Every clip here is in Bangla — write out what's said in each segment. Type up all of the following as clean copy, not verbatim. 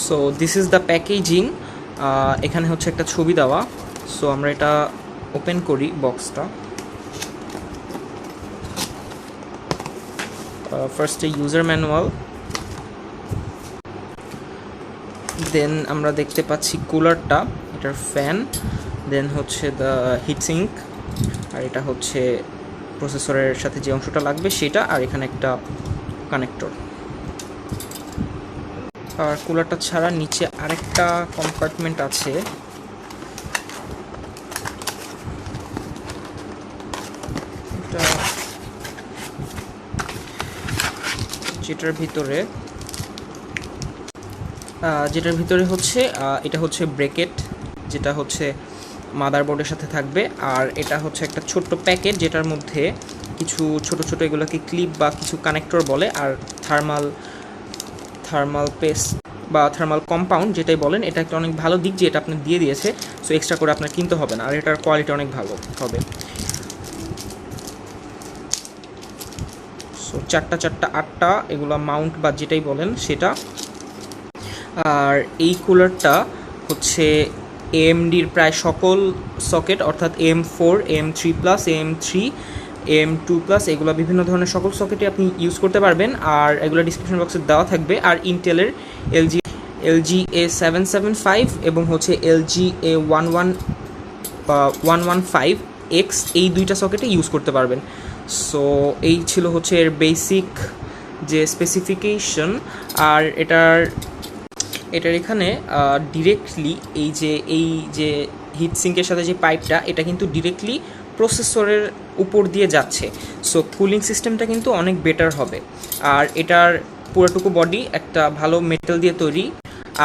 So this is the packaging. এখানে হচ্ছে একটা ছবি দেওয়া। সো আমরা এটা ওপেন করি বক্সটা। ফার্স্টে ইউজার ম্যানুয়াল, দেন আমরা দেখতে পাচ্ছি কুলারটা, এটার ফ্যান, দেন হচ্ছে দ্য হিটসিঙ্ক, আর এটা হচ্ছে প্রসেসরের সাথে যে অংশটা লাগবে সেটা, আর এখানে একটা কানেক্টর। আর কুলারটা ছাড়া নিচে আরেকটা কম্পার্টমেন্ট আছে, এটা যেটার ভিতরে হচ্ছে এটা হচ্ছে ব্রেকেট, যেটা হচ্ছে মাদারবোর্ডের সাথে থাকবে। আর এটা হচ্ছে একটা ছোট্ট প্যাকেট যেটার মধ্যে কিছু ছোট ছোট এগুলোকে ক্লিপ বা কিছু কানেক্টর বলে, আর থার্মাল পেস্ট বা থার্মাল কম্পাউন্ড যেটাই বলেন। এটা একটা অনেক ভালো দিক যে এটা আপনার দিয়ে দিয়েছে, সো এক্সট্রা করে আপনার কিনতে হবে না, আর এটার কোয়ালিটি অনেক ভালো হবে। সো চারটা 8টা এগুলো মাউন্ট বা যেটাই বলেন সেটা। আর এই কুলারটা হচ্ছে AMDর প্রায় সকল সকেট, অর্থাৎ AM4, AM3+, AM3, AM2+, এগুলো বিভিন্ন ধরনের সকল সকেটে আপনি ইউজ করতে পারবেন। আর এগুলো ডিসক্রিপশন বক্সে দেওয়া থাকবে। আর ইন্টেলের LG A775 এবং হচ্ছে LG A115X এই দুইটা সকেটে ইউজ করতে পারবেন। সো এই ছিল হচ্ছে এর বেসিক যে স্পেসিফিকেশন। আর এটার এখানে ডিরেক্টলি এই যে হিটসিঙ্কের সাথে যে পাইপটা, এটা কিন্তু ডিরেক্টলি প্রসেসরের উপর দিয়ে যাচ্ছে। সো কুলিং সিস্টেমটা কিন্তু অনেক বেটার হবে। আর এটার পুরোটুকু বডি একটা ভালো মেটাল দিয়ে তৈরি।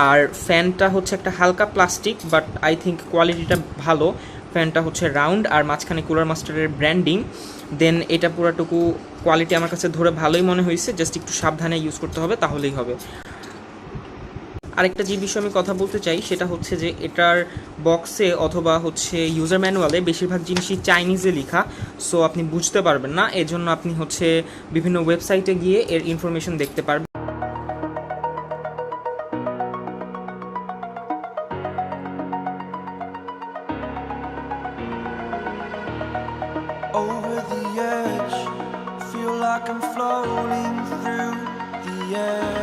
আর ফ্যানটা হচ্ছে একটা হালকা প্লাস্টিক, বাট আই থিঙ্ক কোয়ালিটিটা ভালো। ফ্যানটা হচ্ছে রাউন্ড আর মাঝখানে কুলার মাস্টারের ব্র্যান্ডিং। দেন এটা পুরোটুকু কোয়ালিটি আমার কাছে ধরে ভালোই মনে হয়েছে, জাস্ট একটু সাবধানে ইউজ করতে হবে, তাহলেই হবে। আরেকটা যে বিষয়ে আমি কথা বলতে চাই সেটা হচ্ছে যে এটার বক্সে অথবা হচ্ছে ইউজার ম্যানুয়ালে বেশিরভাগ জিনিসই চাইনিজে লেখা, সো আপনি বুঝতে পারবেন না। এজন্য আপনি হচ্ছে বিভিন্ন ওয়েবসাইটে গিয়ে এর ইনফরমেশন দেখতে পারবেন। Over the edge, feel like I'm floating through the air.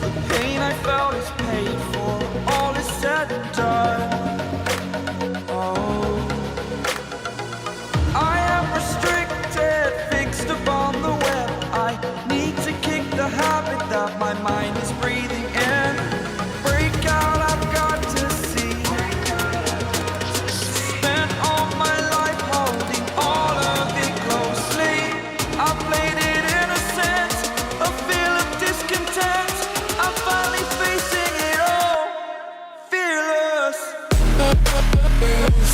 The pain I felt is paid for, all is said and done. Oh, I am restricted, fixed upon the web. I need to kick the habit that my mind is breathing in. Break out, I've got to see. Spent all my life holding all of it closely. I played it innocent, a feel of discontent. I'm finally facing it all, fearless. Fearless.